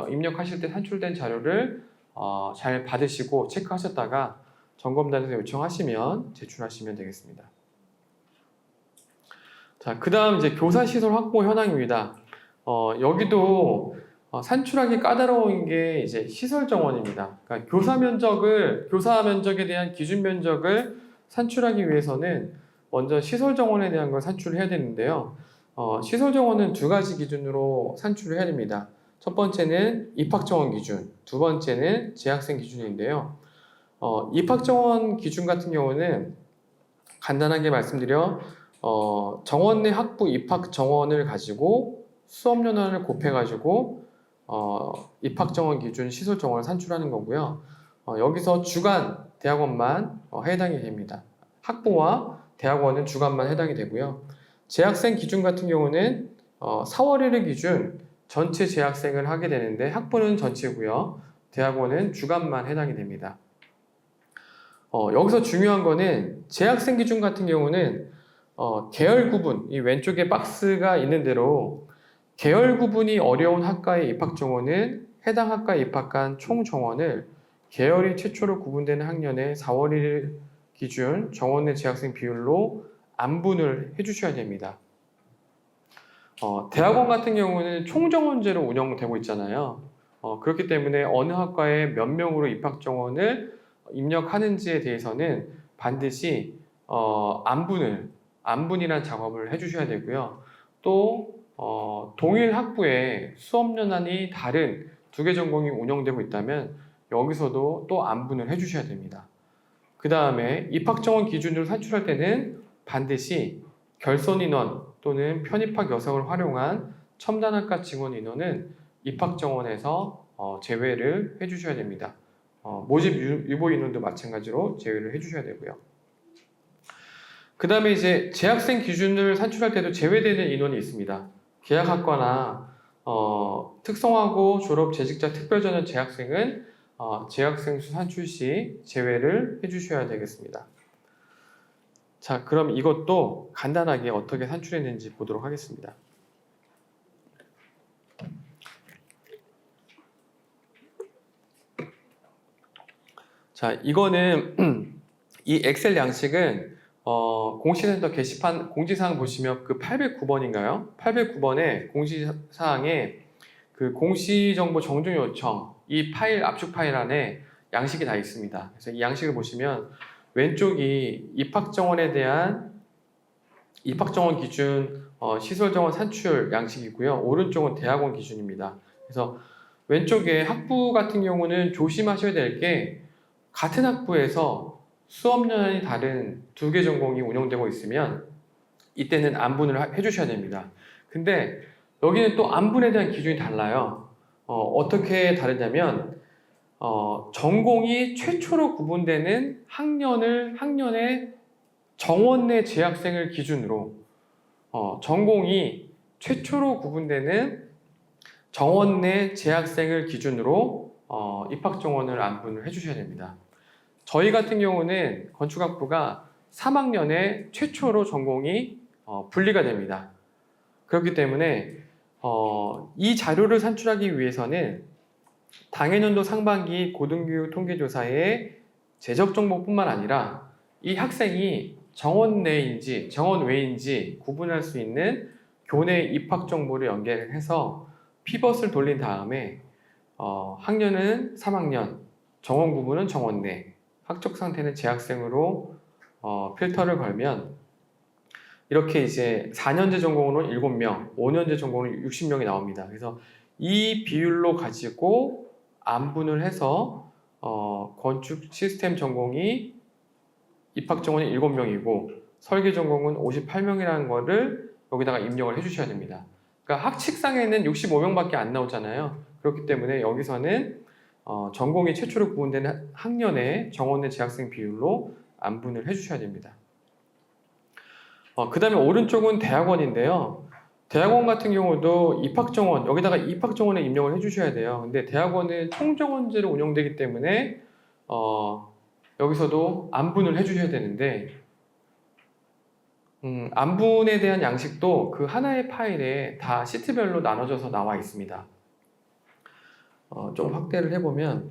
[SPEAKER 1] 입력하실 때 산출된 자료를 잘 받으시고 체크하셨다가 점검단에서 요청하시면 제출하시면 되겠습니다. 자, 그 다음 이제 교사시설 확보 현황입니다. 여기도 산출하기 까다로운 게 이제 시설 정원입니다. 그러니까 교사 면적에 대한 기준 면적을 산출하기 위해서는 먼저 시설 정원에 대한 걸 산출을 해야 되는데요. 시설 정원은 두 가지 기준으로 산출을 해야 됩니다. 첫 번째는 입학 정원 기준, 두 번째는 재학생 기준인데요. 입학 정원 기준 같은 경우는 간단하게 말씀드려 정원 내 학부 입학 정원을 가지고 수업 연원을 곱해가지고 입학 정원 기준 시설 정원을 산출하는 거고요. 여기서 주간 대학원만 해당이 됩니다. 학부와 대학원은 주간만 해당이 되고요. 재학생 기준 같은 경우는 4월 1일 기준 전체 재학생을 하게 되는데 학부는 전체고요. 대학원은 주간만 해당이 됩니다. 여기서 중요한 거는 재학생 기준 같은 경우는 계열 구분, 이 왼쪽에 박스가 있는 대로 계열 구분이 어려운 학과의 입학 정원은 해당 학과에 입학한 총 정원을 계열이 최초로 구분되는 학년의 4월 1일 기준 정원 내 재학생 비율로 안분을 해주셔야 됩니다. 대학원 같은 경우는 총정원제로 운영되고 있잖아요. 그렇기 때문에 어느 학과에 몇 명으로 입학 정원을 입력하는지에 대해서는 반드시 안분이란 작업을 해주셔야 되고요. 또 동일 학부에 수업 연한이 다른 두 개 전공이 운영되고 있다면 여기서도 또 안분을 해주셔야 됩니다. 그 다음에 입학 정원 기준으로 산출할 때는 반드시 결손 인원 또는 편입학 여성을 활용한 첨단학과 증원 인원은 입학 정원에서 제외를 해주셔야 됩니다. 모집 유보 인원도 마찬가지로 제외를 해주셔야 되고요. 그 다음에 이제 재학생 기준을 산출할 때도 제외되는 인원이 있습니다. 계약학과나 특성화고 졸업 재직자 특별전형 재학생은 재학생 수 산출 시 제외를 해주셔야 되겠습니다. 자, 그럼 이것도 간단하게 어떻게 산출했는지 보도록 하겠습니다. 자, 이거는 이 엑셀 양식은 공시센터 게시판 공지사항 보시면 그 809번인가요? 809번에 공지사항에 그 공시정보 정정 요청 이 파일 압축 파일 안에 양식이 다 있습니다. 그래서 이 양식을 보시면 왼쪽이 입학 정원에 대한 입학 정원 기준 시설 정원 산출 양식이고요. 오른쪽은 대학원 기준입니다. 그래서 왼쪽에 학부 같은 경우는 조심하셔야 될 게 같은 학부에서 수업 연한이 다른 두 개 전공이 운영되고 있으면 이때는 안분을 해주셔야 됩니다. 근데 여기는 또 안분에 대한 기준이 달라요. 어떻게 다르냐면 전공이 최초로 구분되는 학년의 정원 내 재학생을 기준으로 전공이 최초로 구분되는 정원 내 재학생을 기준으로 입학 정원을 안분을 해주셔야 됩니다. 저희 같은 경우는 건축학부가 3학년에 최초로 전공이 분리가 됩니다. 그렇기 때문에 이 자료를 산출하기 위해서는 당해년도 상반기 고등교육 통계조사의 재적 정보뿐만 아니라 이 학생이 정원 내인지 정원 외인지 구분할 수 있는 교내 입학 정보를 연결해서 피벗을 돌린 다음에 학년은 3학년, 정원 구분은 정원 내, 학적 상태는 재학생으로 필터를 걸면 이렇게 이제 4년제 전공으로 7명, 5년제 전공으로 60명이 나옵니다. 그래서 이 비율로 가지고 안분을 해서 건축 시스템 전공이 입학 정원이 7명이고 설계 전공은 58명이라는 거를 여기다가 입력을 해주셔야 됩니다. 그러니까 학칙상에는 65명밖에 안 나오잖아요. 그렇기 때문에 여기서는 전공이 최초로 구분되는 학년의 정원 내 재학생 비율로 안분을 해주셔야 됩니다. 그 다음에 오른쪽은 대학원인데요. 대학원 같은 경우도 입학 정원, 여기다가 입학 정원에 입력을 해주셔야 돼요. 근데 대학원은 총정원제로 운영되기 때문에 여기서도 안분을 해주셔야 되는데 안분에 대한 양식도 그 하나의 파일에 다 시트별로 나눠져서 나와 있습니다. 좀 확대를 해보면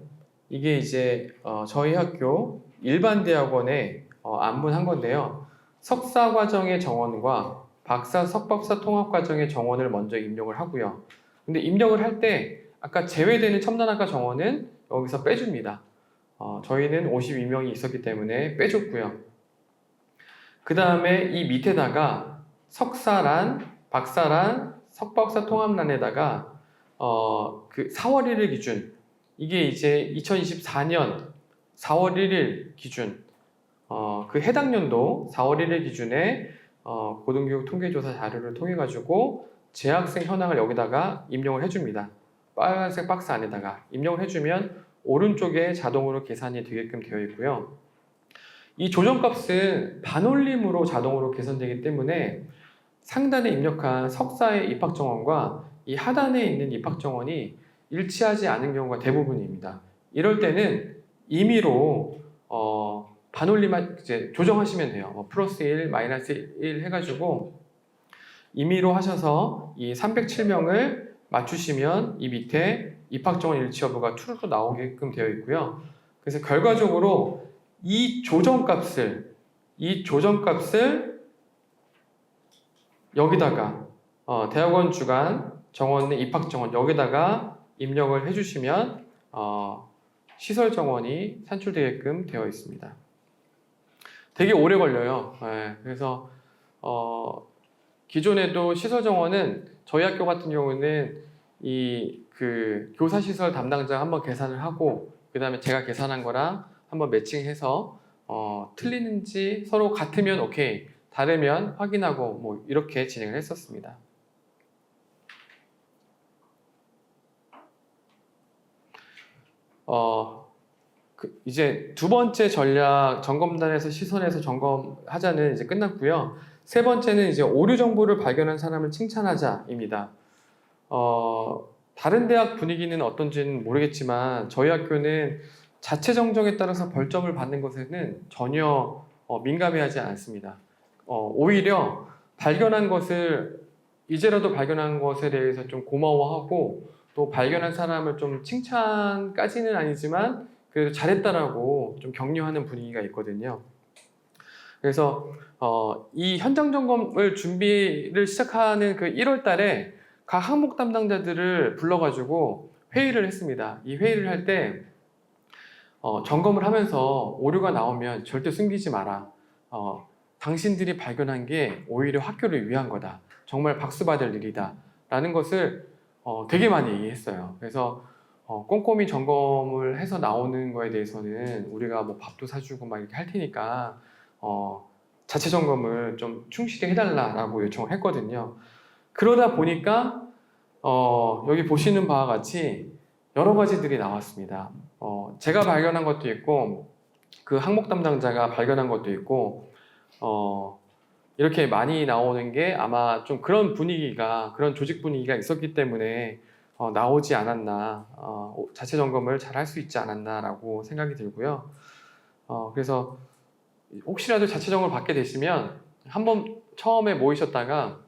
[SPEAKER 1] 이게 이제 저희 학교 일반 대학원의 안분한 건데요. 석사 과정의 정원과 박사, 석박사 통합 과정의 정원을 먼저 입력을 하고요. 근데 입력을 할 때 아까 제외되는 첨단학과 정원은 여기서 빼줍니다. 저희는 52명이 있었기 때문에 빼줬고요. 그 다음에 이 밑에다가 석사란, 박사란, 석박사 통합란에다가 그 4월 1일 기준, 이게 이제 2024년 4월 1일 기준, 그 해당 연도 4월 1일 기준에 고등교육 통계조사 자료를 통해 가지고 재학생 현황을 여기다가 입력을 해줍니다. 빨간색 박스 안에다가 입력을 해주면 오른쪽에 자동으로 계산이 되게끔 되어 있고요. 이 조정값은 반올림으로 자동으로 계산되기 때문에 상단에 입력한 석사의 입학정원과 이 하단에 있는 입학정원이 일치하지 않은 경우가 대부분입니다. 이럴 때는 임의로 반올림 이제 조정하시면 돼요. 플러스 1, 마이너스 1 해가지고 임의로 하셔서 이 307명을 맞추시면 이 밑에 입학정원 일치 여부가 true로 나오게끔 되어 있고요. 그래서 결과적으로 이 조정값을 여기다가 대학원 주간 정원의 입학정원 여기다가 입력을 해주시면 시설 정원이 산출되게끔 되어 있습니다. 되게 오래 걸려요. 네, 그래서 기존에도 시설 정원은 저희 학교 같은 경우는 그 교사 시설 담당자가 한번 계산을 하고 그 다음에 제가 계산한 거랑 한번 매칭해서 틀리는지 서로 같으면 오케이, 다르면 확인하고 뭐 이렇게 진행을 했었습니다. 이제 두 번째 전략 점검단에서 시선에서 점검하자는 이제 끝났고요. 세 번째는 이제 오류 정보를 발견한 사람을 칭찬하자입니다. 다른 대학 분위기는 어떤지는 모르겠지만 저희 학교는 자체 정정에 따라서 벌점을 받는 것에는 전혀 민감해하지 않습니다. 오히려 발견한 것을 이제라도 발견한 것에 대해서 좀 고마워하고 또 발견한 사람을 좀 칭찬까지는 아니지만 그래도 잘했다라고 좀 격려하는 분위기가 있거든요. 그래서 이 현장 점검을 준비를 시작하는 그 1월 달에 각 항목 담당자들을 불러가지고 회의를 했습니다. 이 회의를 할 때 점검을 하면서 오류가 나오면 절대 숨기지 마라. 당신들이 발견한 게 오히려 학교를 위한 거다. 정말 박수 받을 일이다. 라는 것을 되게 많이 얘기했어요. 그래서 꼼꼼히 점검을 해서 나오는 거에 대해서는 우리가 뭐 밥도 사주고 막 이렇게 할 테니까 자체 점검을 좀 충실히 해달라고 요청을 했거든요. 그러다 보니까 여기 보시는 바와 같이 여러 가지들이 나왔습니다. 제가 발견한 것도 있고 그 항목 담당자가 발견한 것도 있고 이렇게 많이 나오는 게 아마 좀 그런 분위기가, 그런 조직 분위기가 있었기 때문에 나오지 않았나, 자체 점검을 잘 할 수 있지 않았나라고 생각이 들고요. 그래서 혹시라도 자체 점검을 받게 되시면 한번 처음에 모이셨다가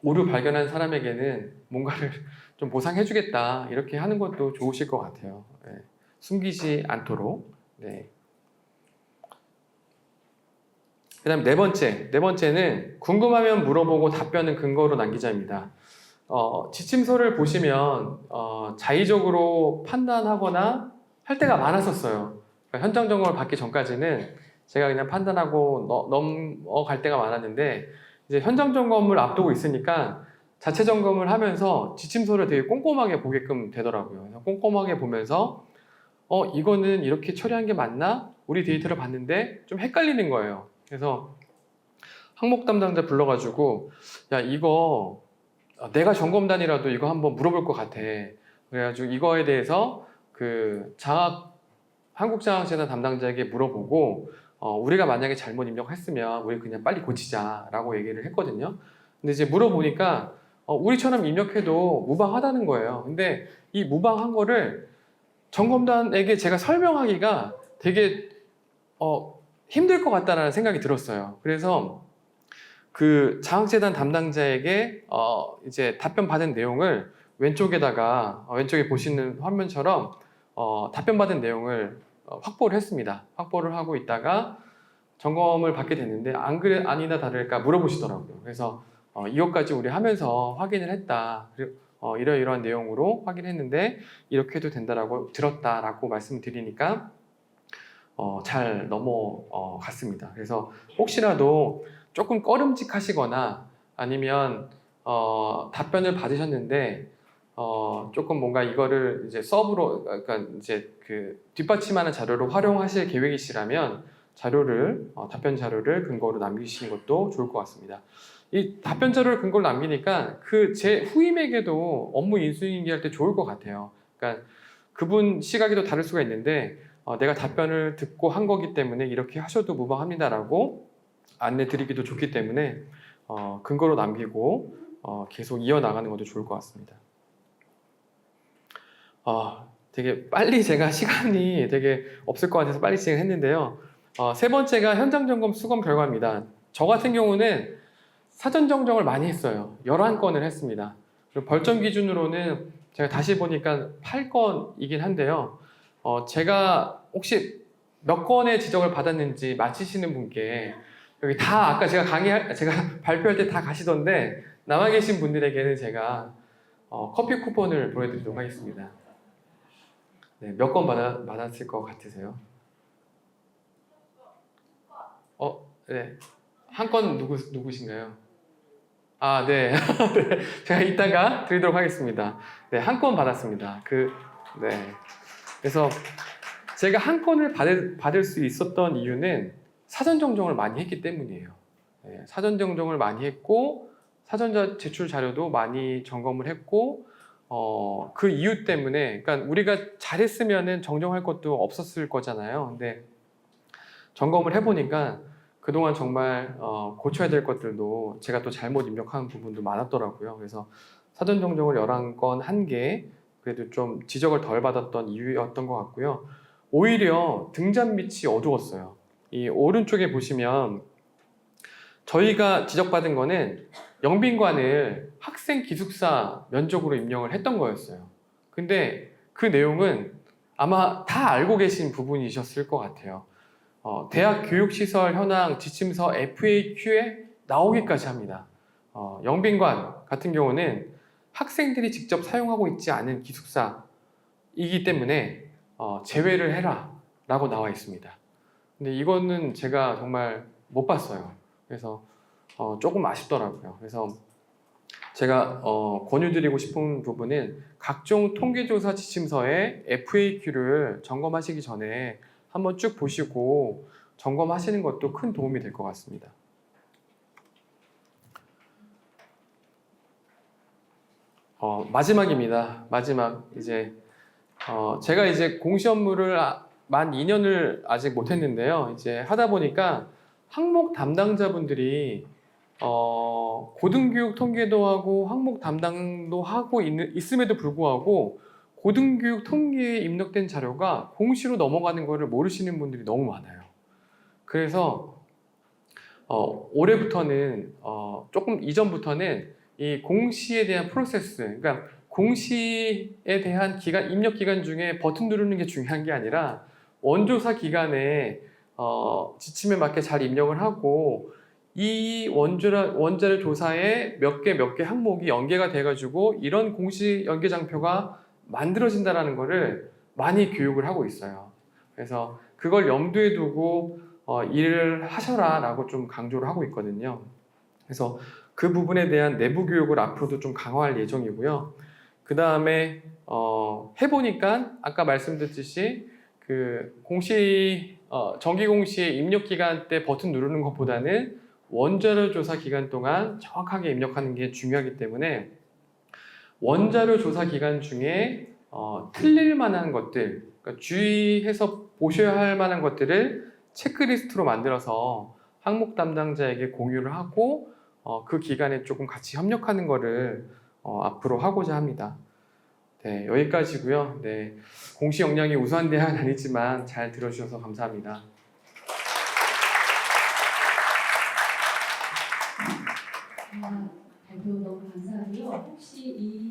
[SPEAKER 1] 오류 발견한 사람에게는 뭔가를 좀 보상해주겠다 이렇게 하는 것도 좋으실 것 같아요. 네. 숨기지 않도록. 네. 그 다음 네 번째는 궁금하면 물어보고 답변은 근거로 남기자입니다. 지침서를 보시면 자의적으로 판단하거나 할 때가 많았었어요. 그러니까 현장 점검을 받기 전까지는 제가 그냥 판단하고 넘어갈 때가 많았는데 이제 현장 점검을 앞두고 있으니까 자체 점검을 하면서 지침서를 되게 꼼꼼하게 보게끔 되더라고요. 그래서 꼼꼼하게 보면서 이거는 이렇게 처리한 게 맞나? 우리 데이터를 봤는데 좀 헷갈리는 거예요. 그래서 항목 담당자 불러가지고 야 이거 내가 점검단이라도 이거 한번 물어볼 것 같아. 그래가지고 이거에 대해서 그 한국장학재단 담당자에게 물어보고 우리가 만약에 잘못 입력했으면 우리 그냥 빨리 고치자라고 얘기를 했거든요. 근데 이제 물어보니까 우리처럼 입력해도 무방하다는 거예요. 근데 이 무방한 거를 점검단에게 제가 설명하기가 되게 힘들 것 같다는 생각이 들었어요. 그래서 그 장학재단 담당자에게 이제 답변 받은 내용을 왼쪽에 보시는 화면처럼 답변 받은 내용을 확보를 했습니다. 확보를 하고 있다가 점검을 받게 됐는데 안 그래 아니나 다를까 물어보시더라고요. 그래서 이것까지 우리 하면서 확인을 했다. 이러이러한 내용으로 확인했는데 이렇게 해도 된다라고 들었다라고 말씀드리니까 잘 넘어갔습니다. 그래서 혹시라도 조금 꺼림직하시거나 아니면 답변을 받으셨는데 조금 뭔가 이거를 이제 서브로 그러니까 이제 그 뒷받침하는 자료로 활용하실 계획이시라면 답변 자료를 근거로 남기시는 것도 좋을 것 같습니다. 이 답변 자료를 근거로 남기니까 그 제 후임에게도 업무 인수인계할 때 좋을 것 같아요. 그러니까 그분 시각이 또 다를 수가 있는데 내가 답변을 듣고 한 거기 때문에 이렇게 하셔도 무방합니다라고 안내 드리기도 좋기 때문에 근거로 남기고 계속 이어나가는 것도 좋을 것 같습니다. 되게 빨리 제가 시간이 되게 없을 것 같아서 빨리 진행했는데요. 세 번째가 현장 점검 수검 결과입니다. 저 같은 경우는 사전 정정을 많이 했어요. 11건을 했습니다. 그리고 벌점 기준으로는 제가 다시 보니까 8건이긴 한데요. 제가 혹시 몇 건의 지적을 받았는지 맞히시는 분께 여기 다 아까 제가 발표할 때 다 가시던데 남아 계신 분들에게는 제가 커피 쿠폰을 보내드리도록 하겠습니다. 네, 몇 건 받았을 것 같으세요? 네. 한 건 누구신가요? 네. 네. 제가 이따가 드리도록 하겠습니다. 네, 한 건 받았습니다. 네. 그래서 제가 한 건을 받을 수 있었던 이유는 사전 정정을 많이 했기 때문이에요. 네, 사전 정정을 많이 했고, 사전 제출 자료도 많이 점검을 했고, 그 이유 때문에, 그러니까 우리가 잘했으면은 정정할 것도 없었을 거잖아요. 근데 점검을 해보니까 그동안 정말 고쳐야 될 것들도 제가 또 잘못 입력한 부분도 많았더라고요. 그래서 사전 정정을 11건 한 게 그래도 좀 지적을 덜 받았던 이유였던 것 같고요. 오히려 등잔 밑이 어두웠어요. 이 오른쪽에 보시면 저희가 지적받은 거는 영빈관을 학생 기숙사 면적으로 임명을 했던 거였어요. 근데 그 내용은 아마 다 알고 계신 부분이셨을 것 같아요. 대학 교육시설 현황 지침서 FAQ에 나오기까지 합니다. 영빈관 같은 경우는 학생들이 직접 사용하고 있지 않은 기숙사이기 때문에 제외를 해라 라고 나와 있습니다. 근데 이거는 제가 정말 못 봤어요. 그래서 조금 아쉽더라고요. 그래서 제가 권유드리고 싶은 부분은 각종 통계조사 지침서의 FAQ를 점검하시기 전에 한번 쭉 보시고 점검하시는 것도 큰 도움이 될 것 같습니다. 마지막입니다. 마지막 이제 제가 이제 공시 업무를 만 2년을 아직 못했는데요. 이제 하다 보니까 항목 담당자분들이 고등교육 통계도 하고 항목 담당도 하고 있음에도 불구하고 고등교육 통계에 입력된 자료가 공시로 넘어가는 것을 모르시는 분들이 너무 많아요. 그래서 올해부터는 조금 이전부터는 이 공시에 대한 프로세스, 그러니까 공시에 대한 입력 기간 중에 버튼 누르는 게 중요한 게 아니라 원조사 기간에 지침에 맞게 잘 입력을 하고 이 원자료 조사에 몇 개 항목이 연계가 돼가지고 이런 공시 연계 장표가 만들어진다라는 거를 많이 교육을 하고 있어요. 그래서 그걸 염두에 두고 일을 하셔라라고 좀 강조를 하고 있거든요. 그래서 그 부분에 대한 내부 교육을 앞으로도 좀 강화할 예정이고요. 그 다음에 해보니까 아까 말씀드렸듯이 그 정기 공시의 입력 기간 때 버튼 누르는 것보다는 원자료 조사 기간 동안 정확하게 입력하는 게 중요하기 때문에 원자료 조사 기간 중에 틀릴 만한 것들, 그러니까 주의해서 보셔야 할 만한 것들을 체크리스트로 만들어서 항목 담당자에게 공유를 하고 그 기간에 조금 같이 협력하는 거를 앞으로 하고자 합니다. 네, 여기까지고요. 네, 공시 역량이 우수한 대학은 아니지만 잘 들어주셔서 감사합니다.
[SPEAKER 2] 발표 너무 감사하고요. 혹시 이